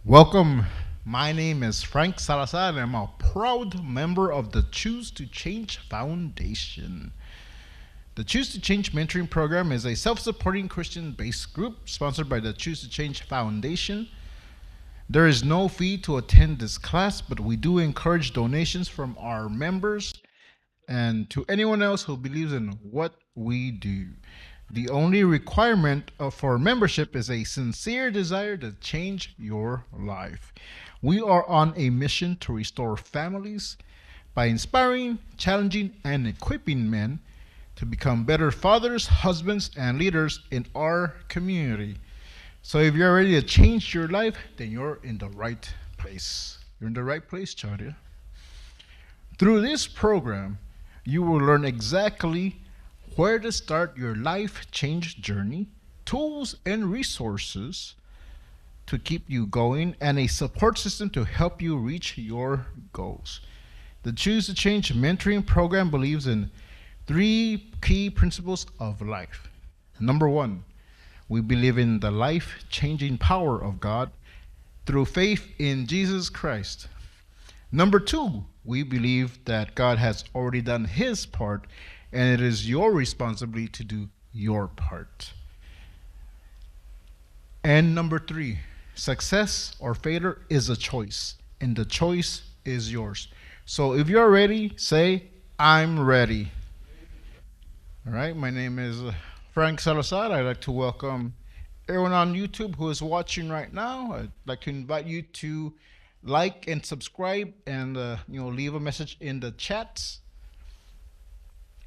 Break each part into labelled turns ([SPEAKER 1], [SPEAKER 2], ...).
[SPEAKER 1] Welcome. My name is Frank Salazar, and I'm a proud member of the Choose to Change Foundation. The Choose to Change mentoring program is a self supporting Christian based group sponsored by the Choose to Change Foundation. There is no fee to attend this class, but we do encourage donations from our members and to anyone else who believes in what we do. The only requirement for membership is a sincere desire to change your life. We are on a mission to restore families by inspiring, challenging, and equipping men to become better fathers, husbands, and leaders in our community. So if you're ready to change your life, then you're in the right place. You're in the right place, Charia. Through this program, you will learn exactly where to start your life change journey, tools and resources to keep you going, and a support system to help you reach your goals. The Choose to Change mentoring program believes in three key principles of life. Number one, we believe in the life changing power of God through faith in Jesus Christ. Number two, we believe that God has already done his part and it is your responsibility to do your part. And number three, success or failure is a choice, and the choice is yours. So if you're ready, say, I'm ready. All right, my name is Frank Salazar. I'd like to welcome everyone on YouTube who is watching right now. I'd like to invite you to like and subscribe and leave a message in the chats.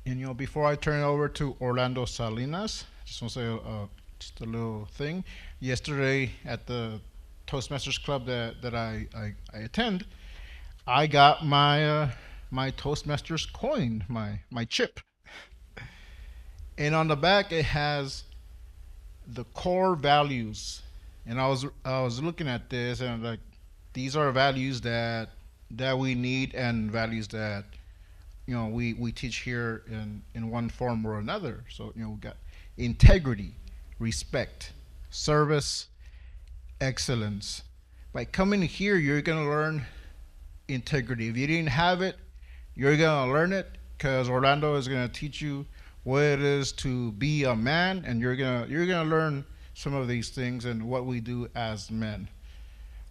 [SPEAKER 1] And before I turn it over to Orlando Salinas, just want to say just a little thing. Yesterday at the Toastmasters Club that I attend, I got my Toastmasters coin, my chip, and on the back it has the core values. And I was looking at this and I'm like, these are values that we need and values that we teach here in one form or another. So we got integrity, respect, service, excellence. By coming here, you're gonna learn integrity. If you didn't have it, you're gonna learn it because Orlando is gonna teach you what it is to be a man, and you're gonna learn some of these things and what we do as men.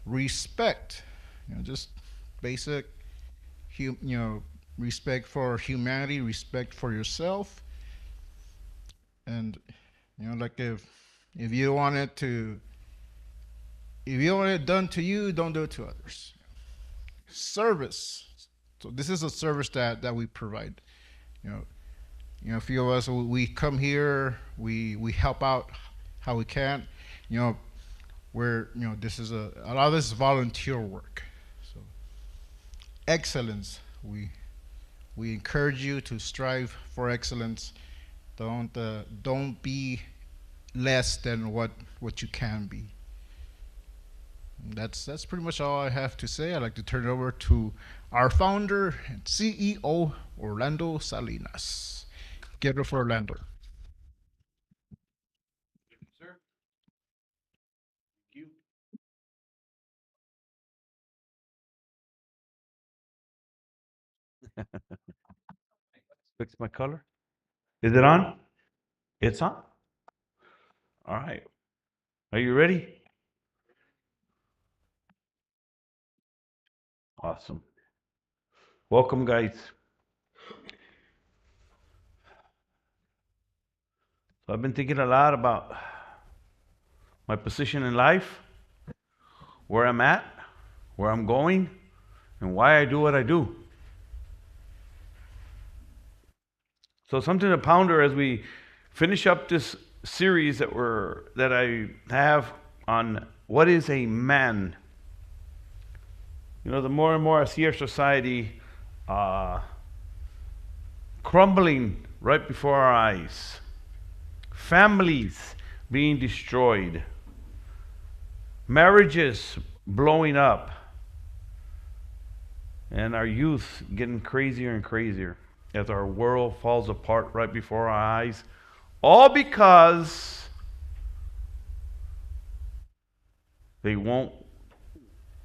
[SPEAKER 1] Respect, just basic, respect for humanity, respect for yourself, and like if you want it to, if you want it done to you, don't do it to others. Service. So this is a service that we provide. You know, a few of us we come here, we help out how we can. Where this is a lot of this is volunteer work. So excellence. We encourage you to strive for excellence. Don't be less than what you can be. That's pretty much all I have to say. I'd like to turn it over to our founder and CEO, Orlando Salinas. Get it for Orlando.
[SPEAKER 2] Sir, thank you. Fix my color. Is it on? It's on? All right. Are you ready? Awesome. Welcome, guys. So I've been thinking a lot about my position in life, where I'm at, where I'm going, and why I do what I do. So something to ponder as we finish up this series that I have on what is a man. The more and more I see our society crumbling right before our eyes, families being destroyed, marriages blowing up, and our youth getting crazier and crazier as our world falls apart right before our eyes, all because they won't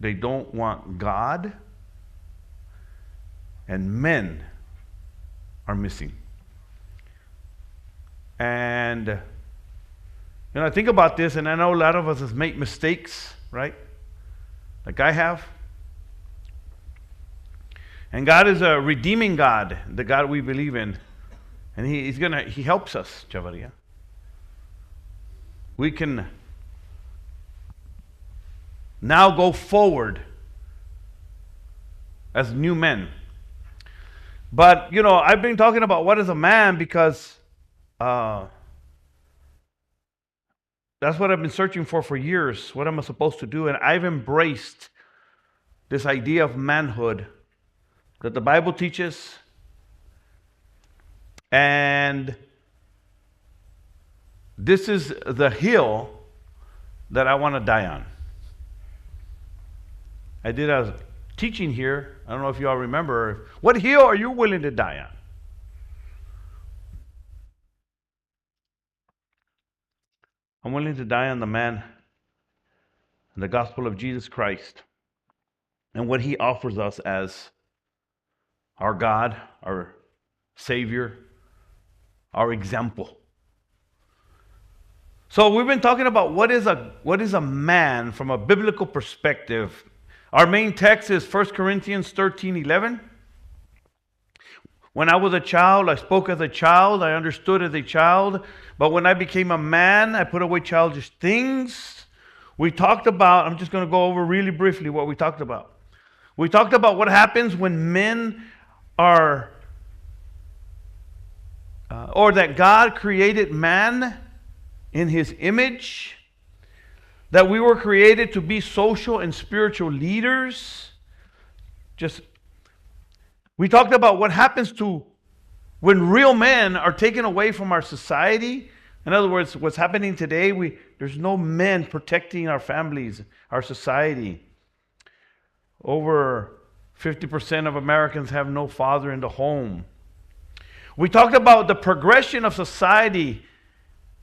[SPEAKER 2] they don't want God, and men are missing. And I think about this, and I know a lot of us have made mistakes, right? Like I have. And God is a redeeming God, the God we believe in. And He helps us, Javaria. We can now go forward as new men. But, I've been talking about what is a man because that's what I've been searching for years. What am I supposed to do? And I've embraced this idea of manhood that the Bible teaches. And this is the hill that I want to die on. I did a teaching here. I don't know if you all remember. What hill are you willing to die on? I'm willing to die on the man and the gospel of Jesus Christ and what He offers us as our God, our Savior, our example. So we've been talking about what is a man from a biblical perspective. Our main text is 1 Corinthians 13:11. When I was a child, I spoke as a child, I understood as a child. But when I became a man, I put away childish things. We talked about, I'm just going to go over really briefly what we talked about. We talked about what happens when men are, or that God created man in His image, that we were created to be social and spiritual leaders. We talked about what happens to when real men are taken away from our society. In other words, what's happening today, there's no men protecting our families, our society. Over 50% of Americans have no father in the home. We talked about the progression of society,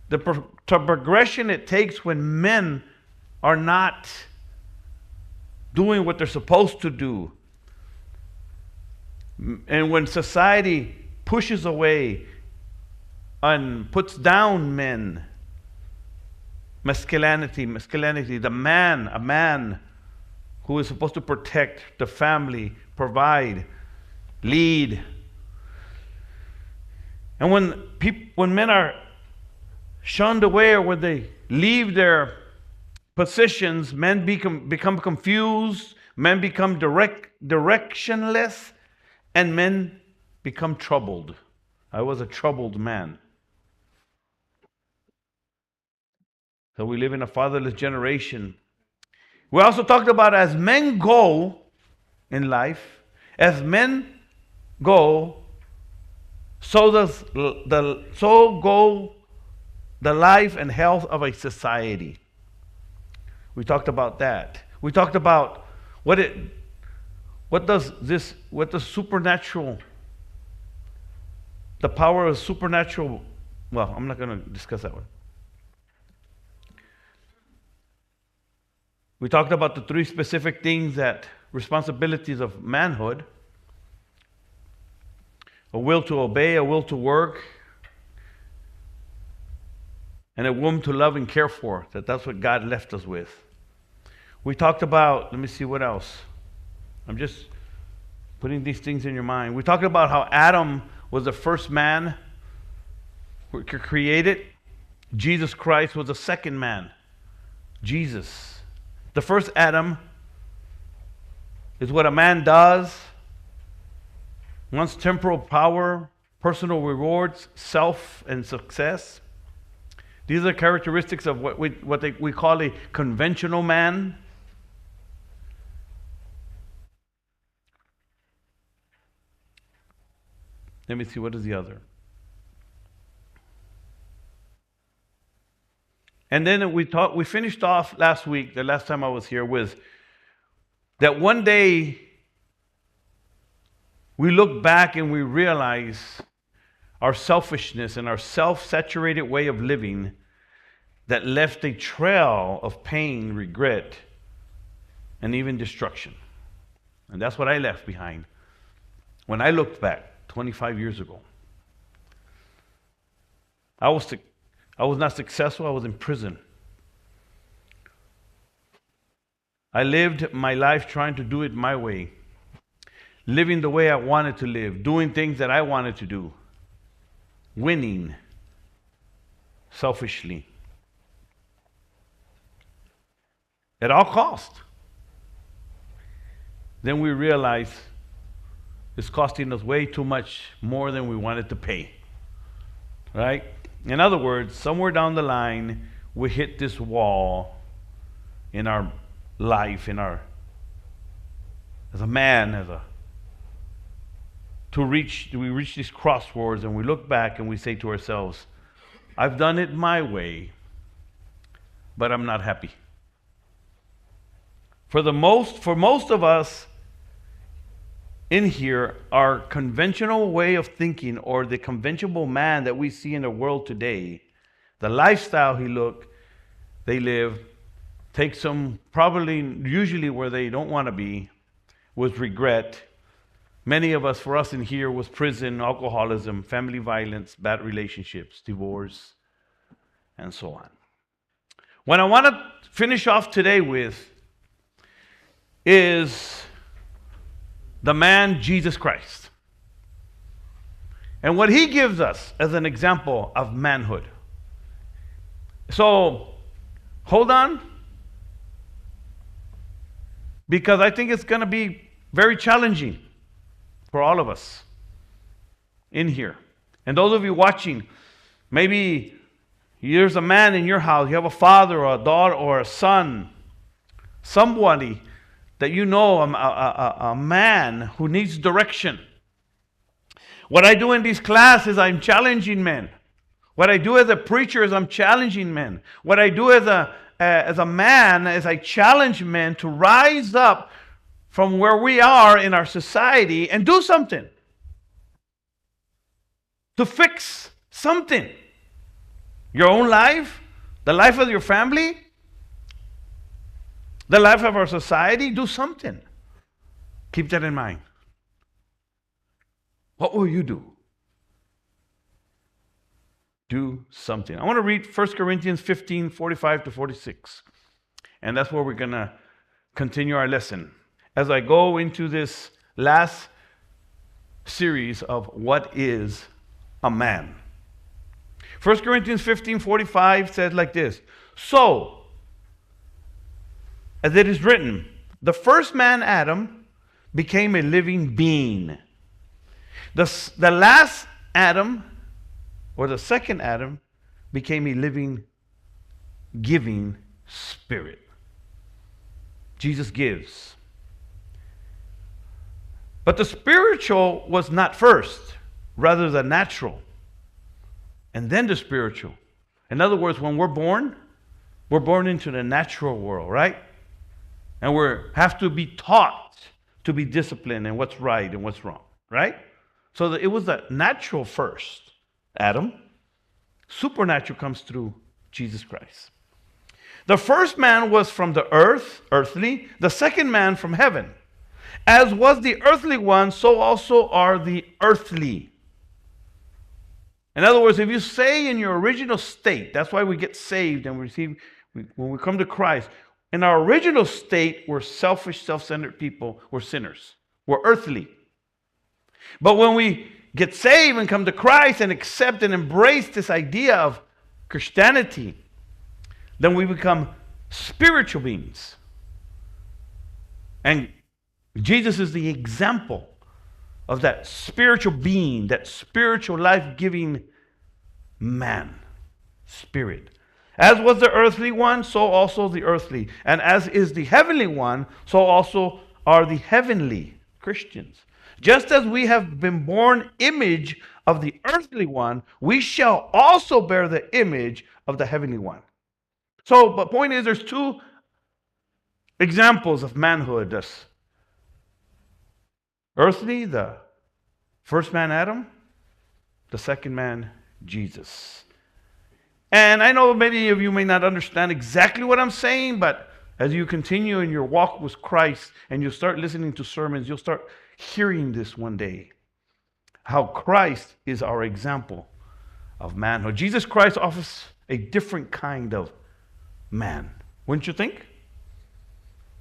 [SPEAKER 2] the progression it takes when men are not doing what they're supposed to do. And when society pushes away and puts down men, masculinity, a man who is supposed to protect the family, provide, lead. And when men are shunned away, or when they leave their positions, men become confused, men become directionless, and men become troubled. I was a troubled man. So we live in a fatherless generation. We also talked about as men go in life, as men go, so go the life and health of a society. We talked about that. We talked about what does supernatural, the power of supernatural, well, I'm not going to discuss that one. We talked about the 3 specific things responsibilities of manhood: a will to obey, a will to work, and a womb to love and care for. That's what God left us with. We talked about, let me see what else. I'm just putting these things in your mind. We talked about how Adam was the first man created. Jesus Christ was the second man. Jesus. The first Adam is what a man does, wants temporal power, personal rewards, self, and success. These are characteristics of what we call a conventional man. Let me see, what is the other? And then we finished off last week, the last time I was here, with that one day we look back and we realize our selfishness and our self-saturated way of living that left a trail of pain, regret, and even destruction. And that's what I left behind when I looked back 25 years ago. I was not successful. I was in prison. I lived my life trying to do it my way, living the way I wanted to live, doing things that I wanted to do, winning selfishly at all cost. Then we realized it's costing us way too much more than we wanted to pay. Right? In other words, somewhere down the line, we hit this wall in our life, as a man, we reach these crossroads, and we look back and we say to ourselves, I've done it my way, but I'm not happy. For most of us in here, our conventional way of thinking, or the conventional man that we see in the world today, the lifestyle they live, takes them probably usually where they don't want to be, with regret. Many of us, for us in here, was prison, alcoholism, family violence, bad relationships, divorce, and so on. What I want to finish off today with is the man Jesus Christ, and what he gives us as an example of manhood. So, hold on, because I think it's going to be very challenging for all of us in here. And those of you watching, maybe there's a man in your house, you have a father or a daughter or a son, somebody that you know, a man who needs direction. What I do in these classes, I'm challenging men. What I do as a preacher is I'm challenging men. What I do as a man is I challenge men to rise up from where we are in our society and do something. To fix something. Your own life, the life of your family, the life of our society, do something. Keep that in mind. What will you do? Do something. I want to read 1 Corinthians 15, 45 to 46. And that's where we're going to continue our lesson as I go into this last series of what is a man. 1 Corinthians 15, 45 says like this. So, as it is written, the first man, Adam, became a living being. The last Adam, or the second Adam, became a living, giving spirit. Jesus gives. But the spiritual was not first, rather the natural, and then the spiritual. In other words, when we're born into the natural world, right? And we have to be taught to be disciplined and what's right and what's wrong, right? So it was the natural first, Adam. Supernatural comes through Jesus Christ. The first man was from the earth, earthly. The second man from heaven. As was the earthly one, so also are the earthly. In other words, if you stay in your original state, that's why we get saved and when we come to Christ. In our original state, we're selfish, self-centered people. We're sinners. We're earthly. But when we get saved and come to Christ and accept and embrace this idea of Christianity, then we become spiritual beings. And Jesus is the example of that spiritual being, that spiritual life-giving man, spirit. As was the earthly one, so also the earthly. And as is the heavenly one, so also are the heavenly Christians. Just as we have been born image of the earthly one, we shall also bear the image of the heavenly one. So, the point is, there's two examples of manhood. This earthly, the first man Adam, the second man Jesus. And I know many of you may not understand exactly what I'm saying, but As you continue in your walk with Christ and you start listening to sermons, you'll start hearing this one day. How Christ is our example of manhood. Jesus Christ offers a different kind of man, wouldn't you think?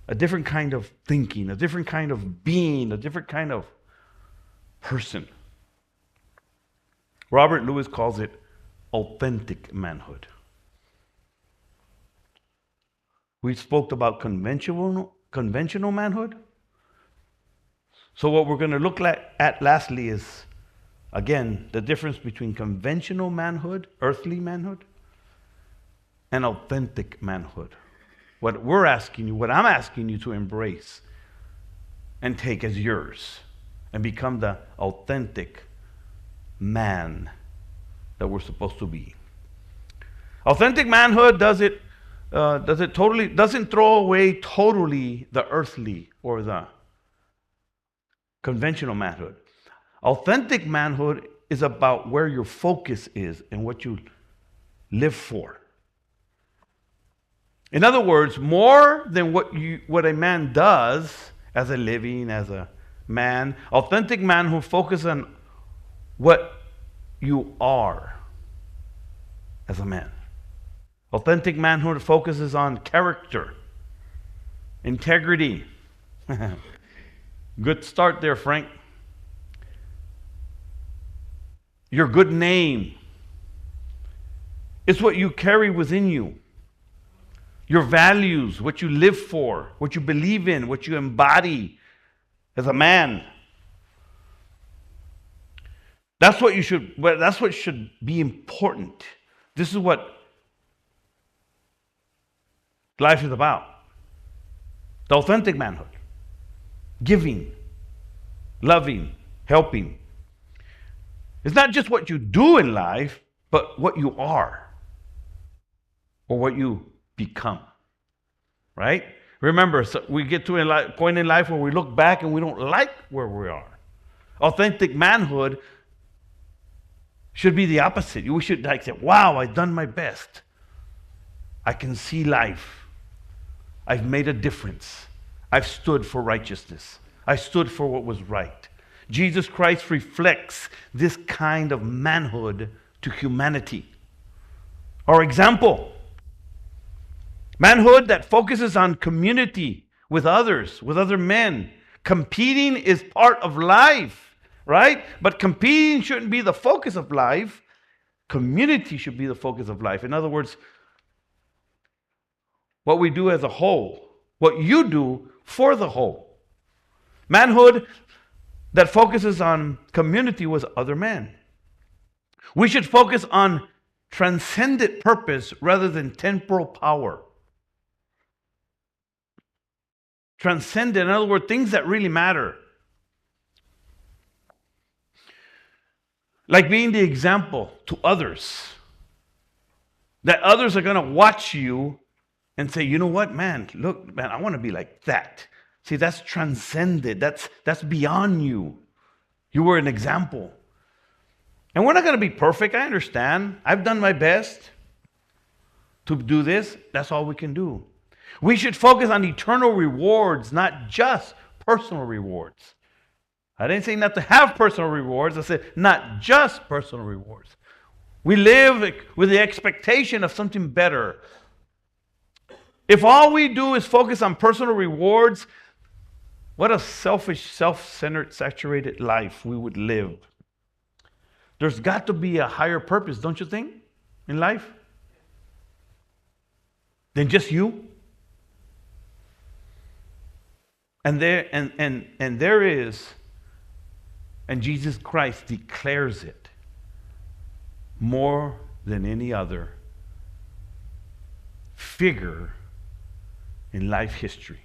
[SPEAKER 2] A different kind of thinking, a different kind of being, a different kind of person. Robert Lewis calls it authentic manhood. We spoke about conventional manhood. So what we're going to look at lastly is, again, the difference between conventional manhood, earthly manhood, and authentic manhood. What I'm asking you to embrace and take as yours and become the authentic man that we're supposed to be. Authentic manhood doesn't throw away totally the earthly or the conventional manhood. Authentic manhood is about where your focus is and what you live for. In other words, more than what a man does as a living, as a man, authentic manhood focuses on what you are as a man. Authentic manhood focuses on character, integrity. Good start there, Frank. Your good name. It's what you carry within you. Your values, what you live for, what you believe in, what you embody as a man. That's what should be important. This is what life is about. The authentic manhood. Giving, loving, helping. It's not just what you do in life, but what you are or what you become. Right? Remember, so we get to a point in life where we look back and we don't like where we are. Authentic manhood should be the opposite. We should say, wow, I've done my best. I can see life. I've made a difference. I've stood for righteousness. I stood for what was right. Jesus Christ reflects this kind of manhood to humanity. Our example, manhood that focuses on community with others, with other men. Competing is part of life, right? But competing shouldn't be the focus of life. Community should be the focus of life. In other words, what we do as a whole, what you do for the whole. Manhood that focuses on community with other men. We should focus on transcendent purpose rather than temporal power. Transcendent, in other words, things that really matter. Like being the example to others. That others are going to watch you and say, you know what, man, look, man, I want to be like that. See, that's transcended. That's beyond you. You were an example. And we're not going to be perfect. I understand. I've done my best to do this. That's all we can do. We should focus on eternal rewards, not just personal rewards. I didn't say not to have personal rewards. I said not just personal rewards. We live with the expectation of something better. If all we do is focus on personal rewards, what a selfish, self-centered, saturated life we would live. There's got to be a higher purpose, don't you think, in life? Than just you? And there is, and Jesus Christ declares it more than any other figure in life history.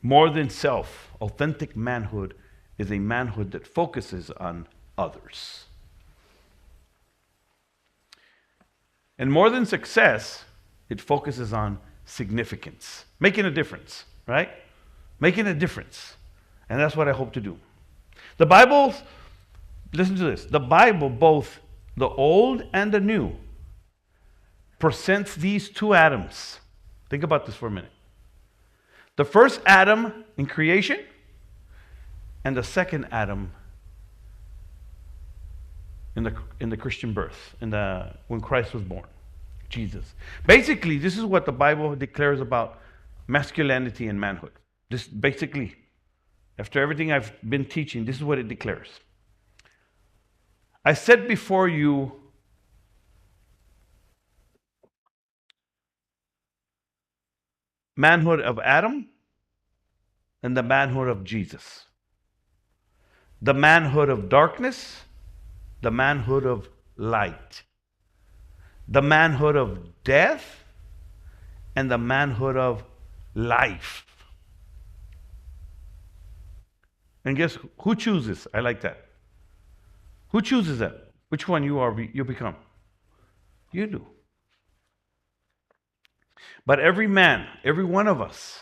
[SPEAKER 2] More than self, authentic manhood is a manhood that focuses on others. And more than success, it focuses on significance, making a difference, right? Making a difference. And that's what I hope to do. The Bible, listen to this, the Bible, both the Old and the New, presents these two Adams. Think about this for a minute. The first Adam in creation and the second Adam in the Christian birth, when Christ was born, Jesus. Basically, this is what the Bible declares about masculinity and manhood. This basically, after everything I've been teaching, this is what it declares. I set before you manhood of Adam and the manhood of Jesus. The manhood of darkness, the manhood of light. The manhood of death and the manhood of life. And guess who chooses? I like that. Who chooses that? Which one you become? You do. But every man, every one of us,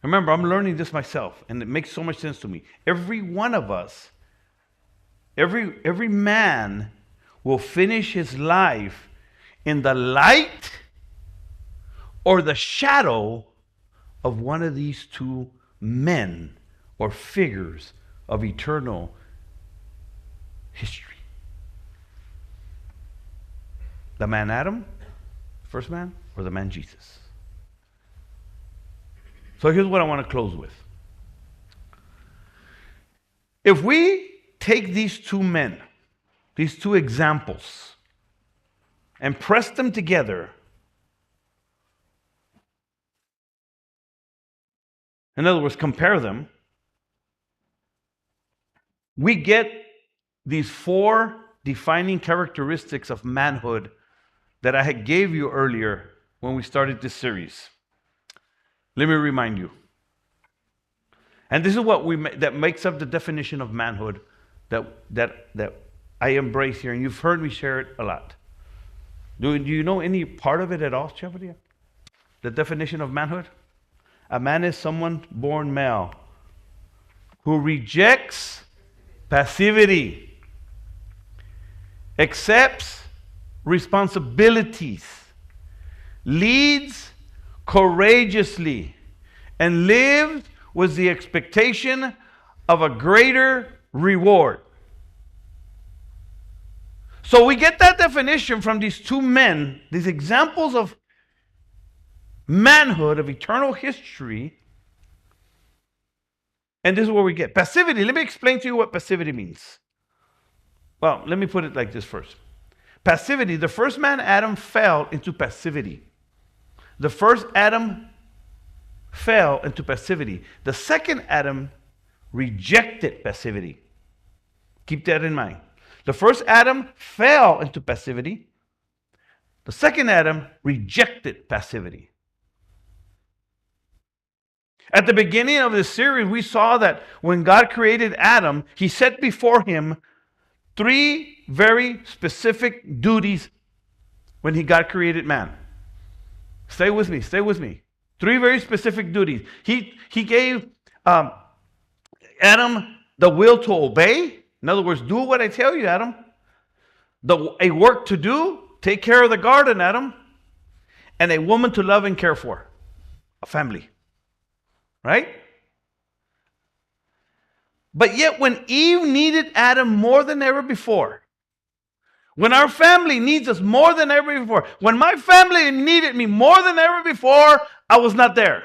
[SPEAKER 2] remember, I'm learning this myself, and it makes so much sense to me. Every one of us, every man will finish his life in the light or the shadow of one of these two men or figures of eternal history. The man Adam, first man, or the man Jesus. So here's what I want to close with. If we take these two men, these two examples, and press them together, in other words, compare them, we get these four defining characteristics of manhood that I gave you earlier when we started this series. Let me remind you. And this is what that makes up the definition of manhood that I embrace here, and you've heard me share it a lot. Do you know any part of it at all, Chapadia? The definition of manhood? A man is someone born male who rejects passivity, accepts responsibilities, leads courageously, and lives with the expectation of a greater reward. So we get that definition from these two men, these examples of manhood, of eternal history. And this is where we get passivity. Let me explain to you what passivity means. Well, let me put it like this first. Passivity, the first man, Adam, fell into passivity. The first Adam fell into passivity. The second Adam rejected passivity. Keep that in mind. The first Adam fell into passivity. The second Adam rejected passivity. At the beginning of this series, we saw that when God created Adam, he set before him three very specific duties when God created man. Stay with me, stay with me. Three very specific duties. He gave Adam the will to obey. In other words, do what I tell you, Adam. A work to do, take care of the garden, Adam. And a woman to love and care for, a family. Right? But yet when Eve needed Adam more than ever before, when our family needs us more than ever before, when my family needed me more than ever before, I was not there.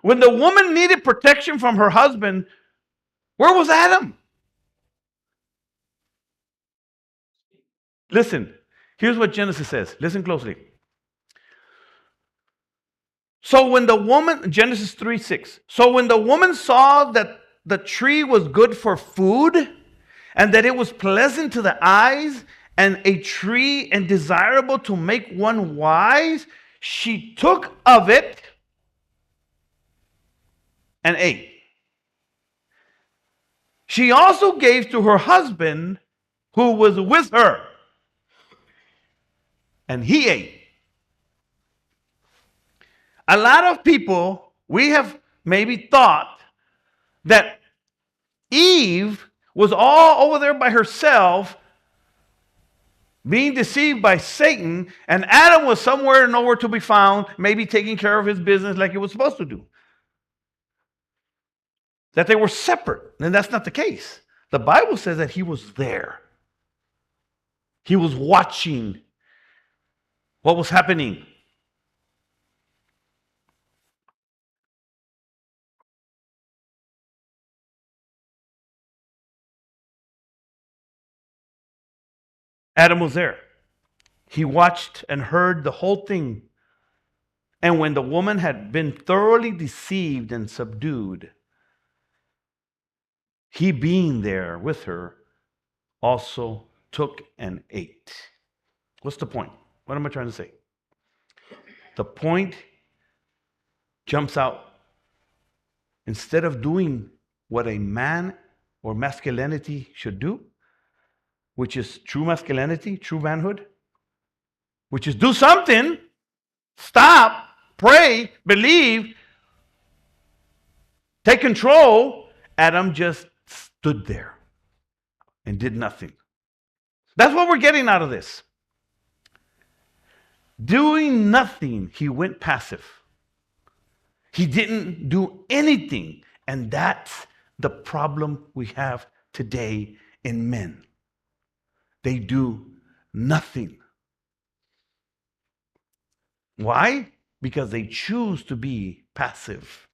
[SPEAKER 2] When the woman needed protection from her husband, where was Adam? Listen, here's what Genesis says. Listen closely. So when the woman, Genesis 3:6, so when the woman saw that the tree was good for food, and that it was pleasant to the eyes, and a tree and desirable to make one wise, she took of it and ate. She also gave to her husband who was with her, and he ate. A lot of people, we have maybe thought that Eve was all over there by herself being deceived by Satan, and Adam was somewhere, nowhere to be found, maybe taking care of his business like he was supposed to do. That they were separate, and that's not the case. The Bible says that he was there. He was watching what was happening. Adam was there. He watched and heard the whole thing. And when the woman had been thoroughly deceived and subdued, he being there with her also took and ate. What's the point? What am I trying to say? The point jumps out. Instead of doing what a man or masculinity should do, which is true masculinity, true manhood, which is do something, stop, pray, believe, take control, Adam just stood there and did nothing. That's what we're getting out of this. Doing nothing, he went passive. He didn't do anything. And that's the problem we have today in men. They do nothing. Why? Because they choose to be passive.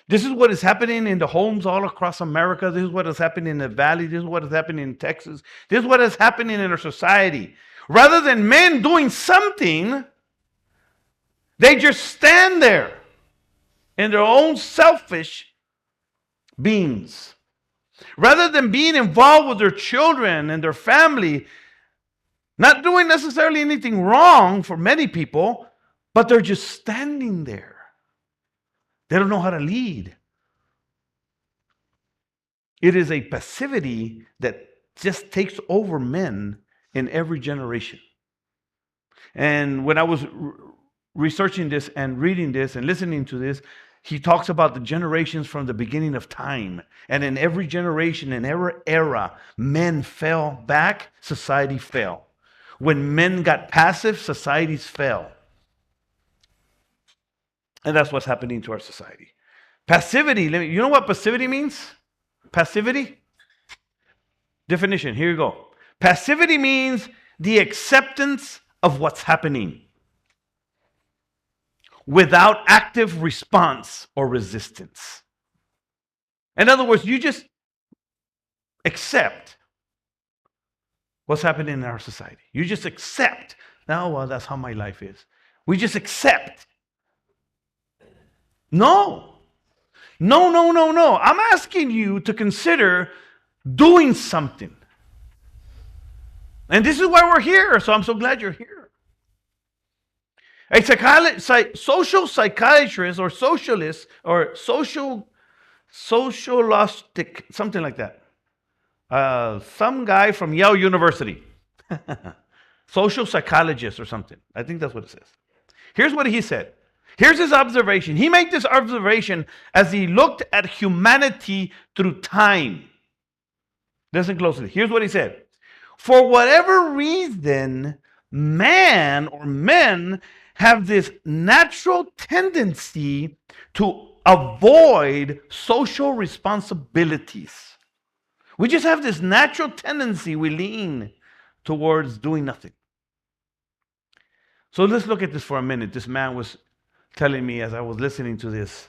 [SPEAKER 2] This is what is happening in the homes all across America. This is what is happening in the valley. This is what is happening in Texas. This is what is happening in our society. Rather than men doing something, they just stand there in their own selfish beings. Rather than being involved with their children and their family, not doing necessarily anything wrong for many people, but they're just standing there. They don't know how to lead. It is a passivity that just takes over men in every generation. And when I was researching this and reading this and listening to this, he talks about the generations from the beginning of time. And in every generation, in every era, men fell back, society fell. When men got passive, societies fell. And that's what's happening to our society. Passivity, you know what passivity means? Passivity? Definition, here you go. Passivity means the acceptance of what's happening without active response or resistance. In other words, you just accept what's happening in our society. You just accept. Now, well, that's how my life is. We just accept. No. No. I'm asking you to consider doing something. And this is why we're here, so I'm so glad you're here. A social psychiatrist or socialist or socialistic, something like that. Some guy from Yale University. Social psychologist or something. I think that's what it says. Here's what he said. Here's his observation. He made this observation as he looked at humanity through time. Listen closely. Here's what he said. For whatever reason, man or men have this natural tendency to avoid social responsibilities. We just have this natural tendency, we lean towards doing nothing. So let's look at this for a minute. This man was telling me as I was listening to this.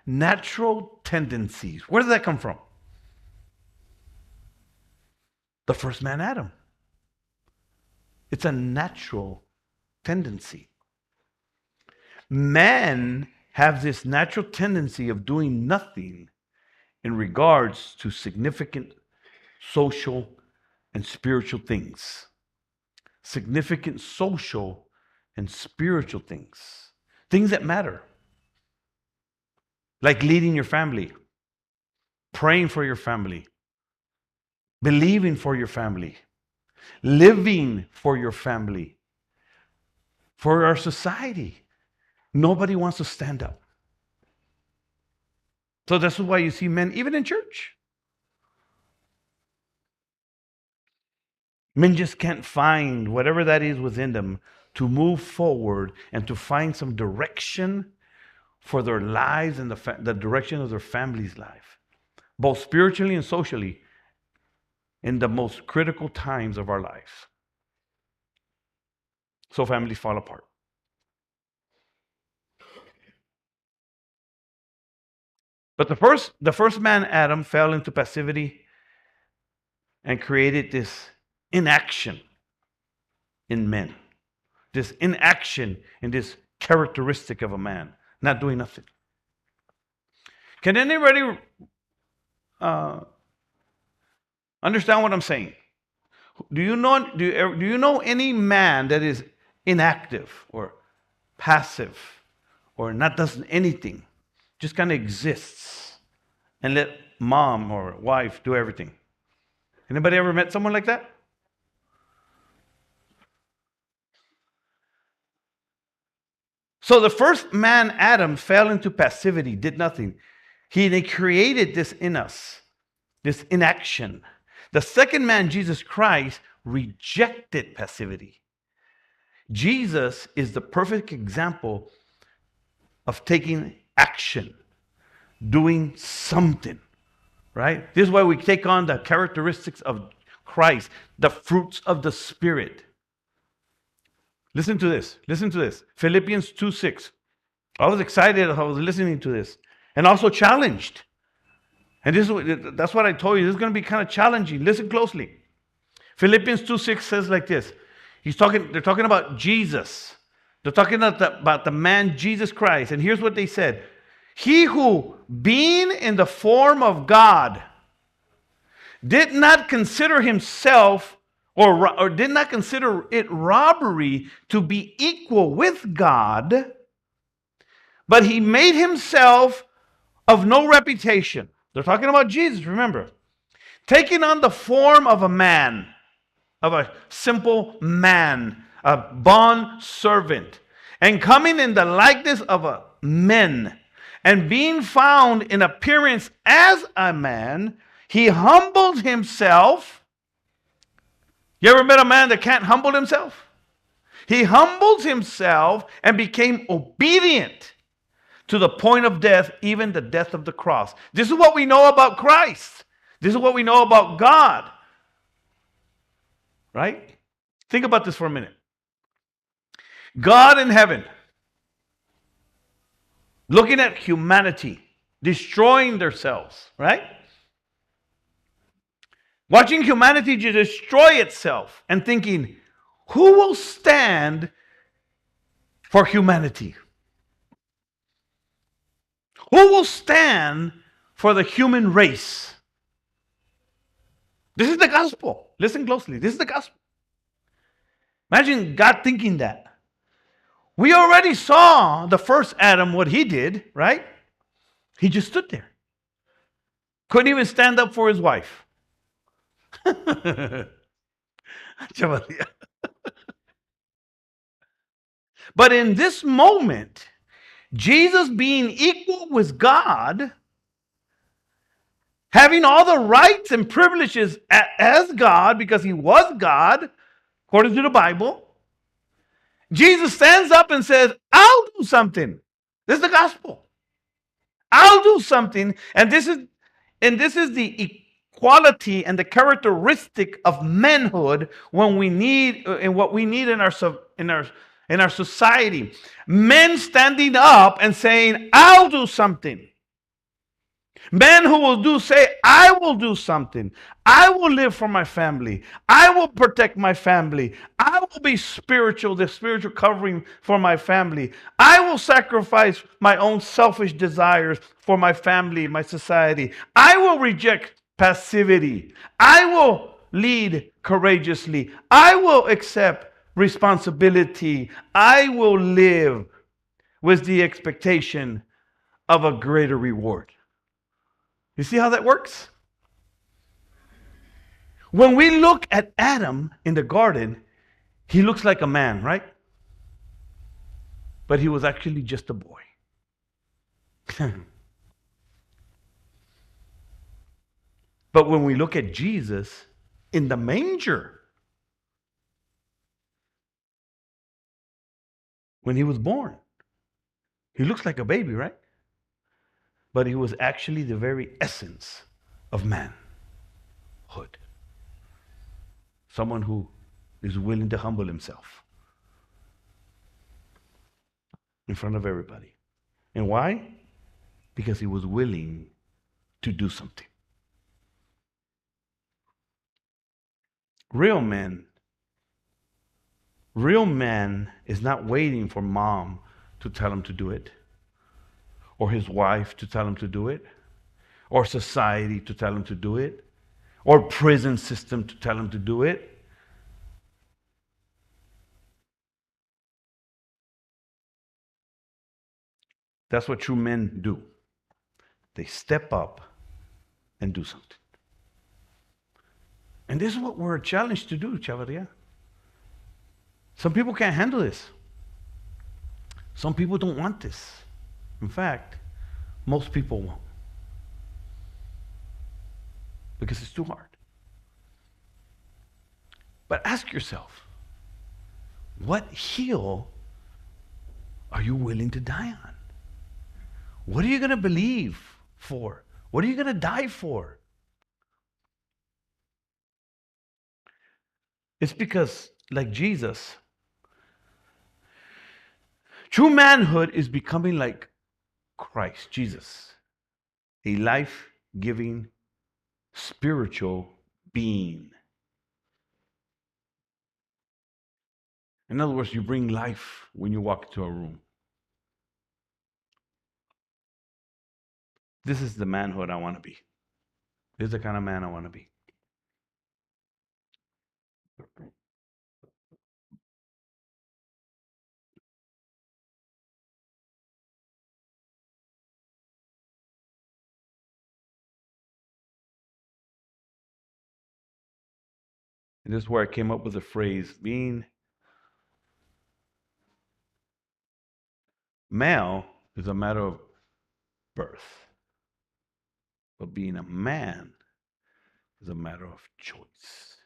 [SPEAKER 2] Natural tendencies. Where did that come from? The first man, Adam. It's a natural tendency. Men have this natural tendency of doing nothing in regards to significant social and spiritual things. Significant social and spiritual things. Things that matter. Like leading your family, praying for your family, believing for your family, living for your family, for our society. Nobody wants to stand up. So this is why you see men, even in church. Men just can't find whatever that is within them to move forward and to find some direction for their lives and the direction of their family's life, both spiritually and socially, in the most critical times of our lives. So families fall apart. But the first man, Adam, fell into passivity and created this inaction in men. This inaction in this characteristic of a man, not doing nothing. Can anybody understand what I'm saying? Do you know any man that is inactive or passive or not does anything, just kind of exists and let mom or wife do everything? Anybody ever met someone like that? So the first man, Adam, fell into passivity, did nothing. They created this in us, this inaction. The second man, Jesus Christ, rejected passivity. Jesus is the perfect example of taking action, doing something, right? This is why we take on the characteristics of Christ, the fruits of the Spirit. Listen to this. Philippians 2:6. I was excited as I was listening to this and also challenged. And that's what I told you. This is going to be kind of challenging. Listen closely. Philippians 2:6 says like this. They're talking about Jesus. They're talking about the man Jesus Christ. And here's what they said. He who, being in the form of God, did not consider himself or did not consider it robbery to be equal with God, but he made himself of no reputation. They're talking about Jesus, remember. Taking on the form of a man, of a simple man, a bond servant, and coming in the likeness of a men, and being found in appearance as a man, he humbled himself. You ever met a man that can't humble himself? He humbled himself and became obedient to the point of death, even the death of the cross. This is what we know about Christ. This is what we know about God. Right? Think about this for a minute. God in heaven, looking at humanity, destroying themselves, right? Watching humanity destroy itself and thinking, who will stand for humanity? Who will stand for the human race? This is the gospel. Listen closely. This is the gospel. Imagine God thinking that. We already saw the first Adam, what he did, right? He just stood there. Couldn't even stand up for his wife. But in this moment, Jesus being equal with God, having all the rights and privileges as God, because he was God, according to the Bible, Jesus stands up and says, I'll do something. This is the gospel. I'll do something. And this is the quality and the characteristic of manhood when we need and what we need in our society. Men standing up and saying, I'll do something. Men who will say, I will do something. I will live for my family. I will protect my family. I will be spiritual, the spiritual covering for my family. I will sacrifice my own selfish desires for my family, my society. I will reject passivity. I will lead courageously. I will accept responsibility. I will live with the expectation of a greater reward. You see how that works? When we look at Adam in the garden, he looks like a man, right? But he was actually just a boy. But when we look at Jesus in the manger, when he was born. He looks like a baby, right? But he was actually the very essence of manhood. Someone who is willing to humble himself in front of everybody. And why? Because he was willing to do something. Real man is not waiting for mom to tell him to do it, or his wife to tell him to do it, or society to tell him to do it, or prison system to tell him to do it. That's what true men do. They step up and do something. And this is what we're challenged to do, Chavaria. Some people can't handle this. Some people don't want this. In fact, most people won't. Because it's too hard. But ask yourself, what hill are you willing to die on? What are you going to believe for? What are you going to die for? It's because, like Jesus, true manhood is becoming like Christ, Jesus, a life-giving spiritual being. In other words, you bring life when you walk into a room. This is the manhood I want to be. This is the kind of man I want to be. And this is where I came up with the phrase, being male is a matter of birth, but being a man is a matter of choice.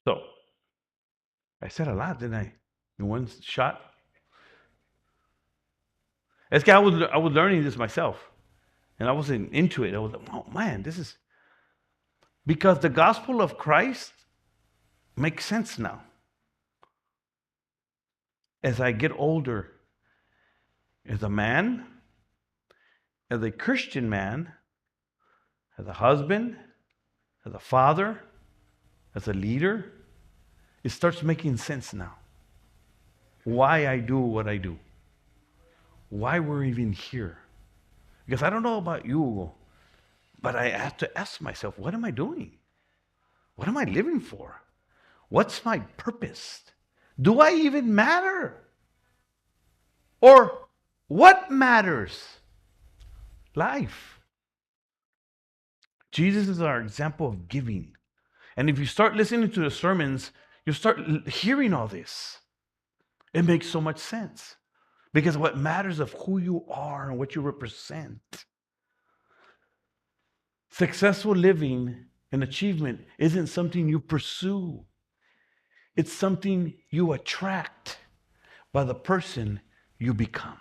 [SPEAKER 2] So, I said a lot, didn't I? In one shot. As I was learning this myself, and I wasn't into it. I was like, oh man, this is because the gospel of Christ makes sense now. As I get older, as a man, as a Christian man, as a husband, as a father, as a leader, it starts making sense now. Why I do what I do. Why we're even here. Because I don't know about you, but I have to ask myself, what am I doing? What am I living for? What's my purpose? Do I even matter? Or what matters? Life. Jesus is our example of giving. And if you start listening to the sermons, you start hearing all this. It makes so much sense. Because what matters of who you are and what you represent. Successful living and achievement isn't something you pursue. It's something you attract by the person you become.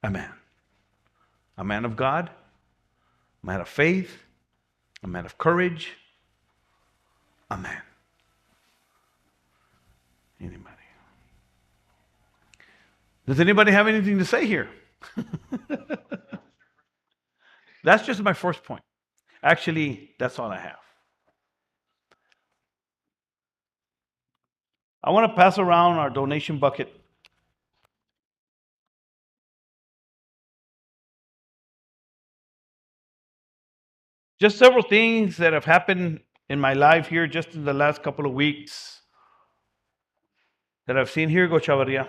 [SPEAKER 2] A man. A man of God, a man of faith, a man of courage, a man. Anybody? Does anybody have anything to say here? That's just my first point. Actually, that's all I have. I want to pass around our donation bucket. Just several things that have happened in my life here just in the last couple of weeks that I've seen. Here go, Chavaria.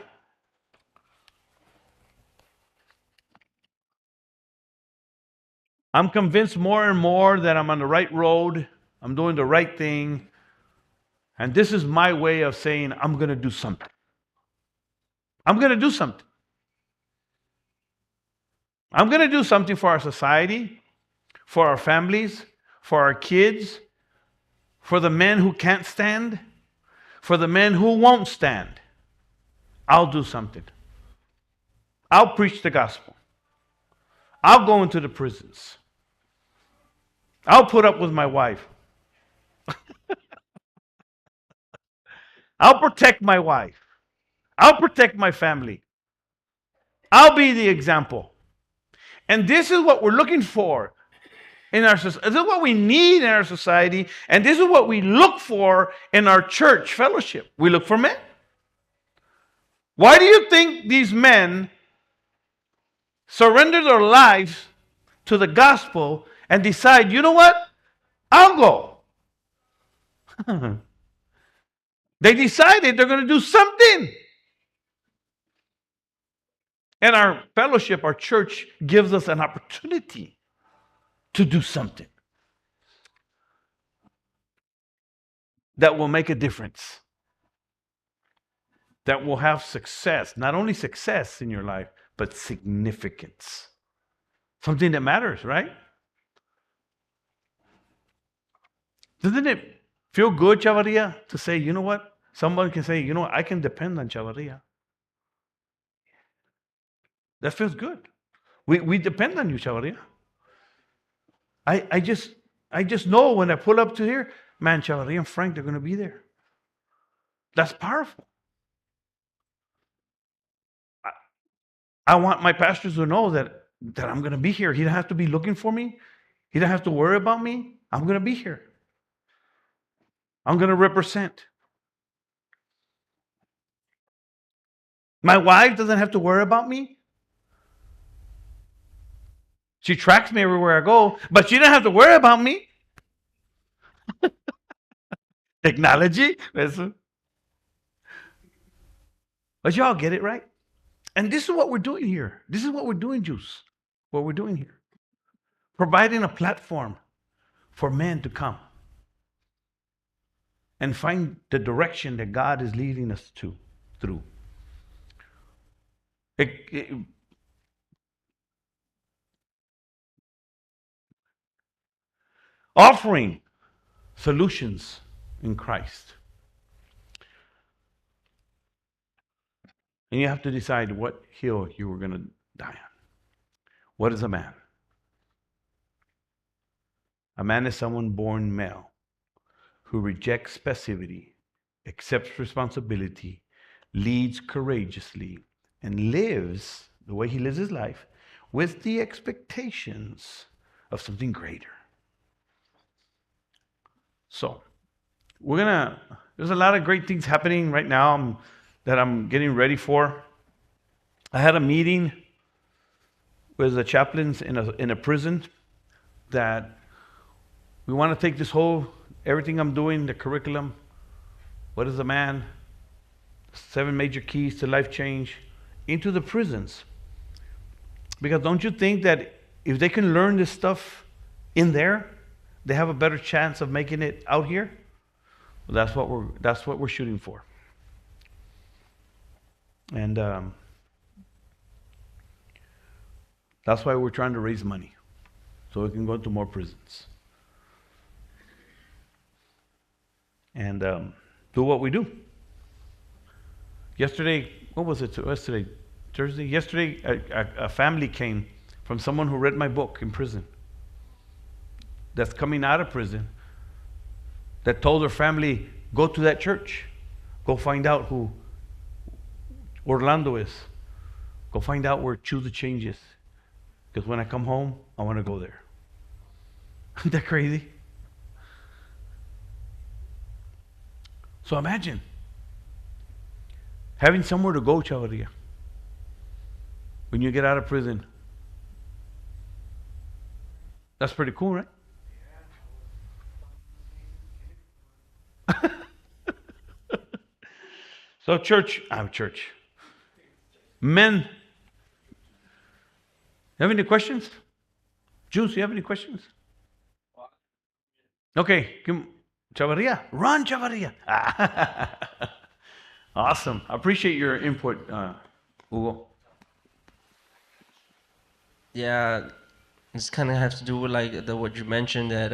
[SPEAKER 2] I'm convinced more and more that I'm on the right road. I'm doing the right thing. And this is my way of saying, I'm going to do something. I'm going to do something. I'm going to do something for our society. for our families, for our kids, for the men who can't stand, for the men who won't stand. I'll do something. I'll preach the gospel. I'll go into the prisons. I'll put up with my wife. I'll protect my wife. I'll protect my family. I'll be the example. And this is what we're looking for in our society. This is what we need in our society. And this is what we look for in our church fellowship. We look for men. Why do you think these men surrender their lives to the gospel and decide, you know what? I'll go. They decided they're going to do something. And our fellowship, our church, gives us an opportunity to do something that will make a difference, that will have success, not only success in your life, but significance. Something that matters, right? Doesn't it feel good, Chavaria, to say, you know what? Someone can say, you know what? I can depend on Chavaria. That feels good. We depend on you, Chavaria. I just know when I pull up to here, man, Chavaria and Frank, they're going to be there. That's powerful. I want my pastors to know that I'm going to be here. He doesn't have to be looking for me. He doesn't have to worry about me. I'm going to be here. I'm going to represent. My wife doesn't have to worry about me. She tracks me everywhere I go, but she doesn't have to worry about me. Technology. Listen. But y'all get it, right? And this is what we're doing here. This is what we're doing, Juice. What we're doing here. Providing a platform for men to come and find the direction that God is leading us through. Offering solutions in Christ. And you have to decide what hill you were going to die on. What is a man? A man is someone born male who rejects passivity, accepts responsibility, leads courageously, and lives the way he lives his life with the expectations of something greater. So, there's a lot of great things happening right now that I'm getting ready for. I had a meeting with the chaplains in a prison that we want to take everything I'm doing, the curriculum, what is a man, 7 major keys to life change, into the prisons. Because don't you think that if they can learn this stuff in there, they have a better chance of making it out here? Well, that's what we're shooting for. And that's why we're trying to raise money, so we can go to more prisons and do what we do. Yesterday, what was it? Yesterday, Thursday? Yesterday, a family came from someone who read my book in prison, that's coming out of prison, that told their family, go to that church, go find out who Orlando is, go find out where Choose the Change is, because when I come home, I want to go there. Isn't that crazy? So imagine having somewhere to go, Chavaria, when you get out of prison. That's pretty cool, right? So church. Men, you have any questions? Juice, you have any questions? Okay, Chavaria, run, Chavaria. Awesome. I appreciate your input, Hugo.
[SPEAKER 3] Yeah, This kind of has to do with like what you mentioned that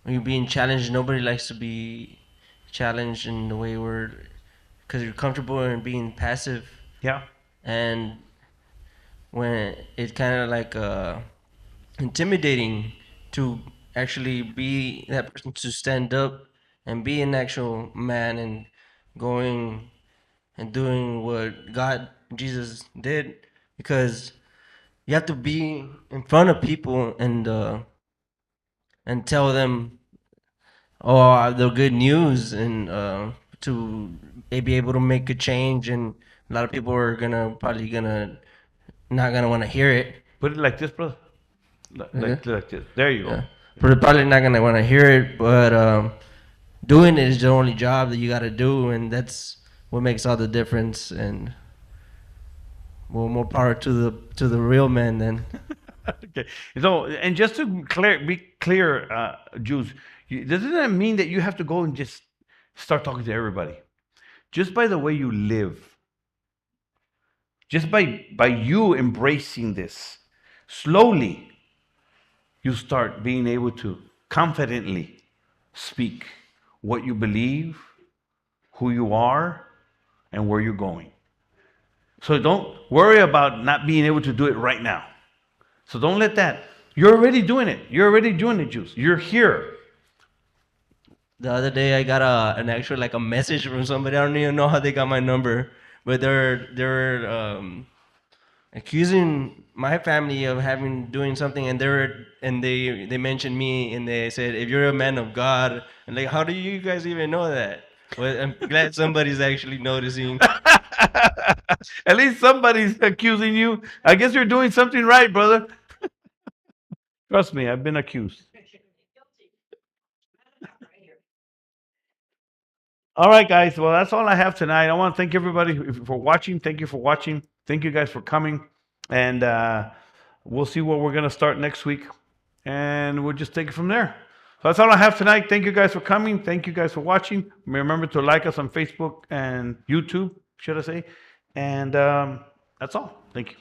[SPEAKER 3] when you're being challenged, nobody likes to be challenged in the way where, because you're comfortable in being passive,
[SPEAKER 2] Yeah.
[SPEAKER 3] and when it's kind of like intimidating to actually be that person to stand up and be an actual man and going and doing what God Jesus did, because you have to be in front of people and tell them the good news and to be able to make a change, and a lot of people are probably gonna not gonna want to hear it.
[SPEAKER 2] Put it like this, brother.
[SPEAKER 3] Okay.
[SPEAKER 2] Like this. There you go.
[SPEAKER 3] Yeah, but they're probably not gonna want to hear it. But doing it is the only job that you got to do, and that's what makes all the difference. And well, more power to the real men then.
[SPEAKER 2] Okay. So, and just to be clear, Jews, doesn't that mean that you have to go and just start talking to everybody? Just by the way you live, just by you embracing this, slowly you start being able to confidently speak what you believe, who you are, and where you're going. So don't worry about not being able to do it right now. So don't let that. You're already doing it. You're already doing it, Jews. You're here.
[SPEAKER 3] The other day I got an actual like a message from somebody. I don't even know how they got my number, but they're accusing my family of doing something, and they mentioned me, and they said, if you're a man of God, and like, how do you guys even know that? Well, I'm glad somebody's actually noticing.
[SPEAKER 2] At least somebody's accusing you. I guess you're doing something right, brother. Trust me, I've been accused. All right, guys. Well, that's all I have tonight. I want to thank everybody for watching. Thank you for watching. Thank you guys for coming. And we'll see what we're going to start next week. And we'll just take it from there. So that's all I have tonight. Thank you guys for coming. Thank you guys for watching. Remember to like us on Facebook and YouTube, should I say. And that's all. Thank you.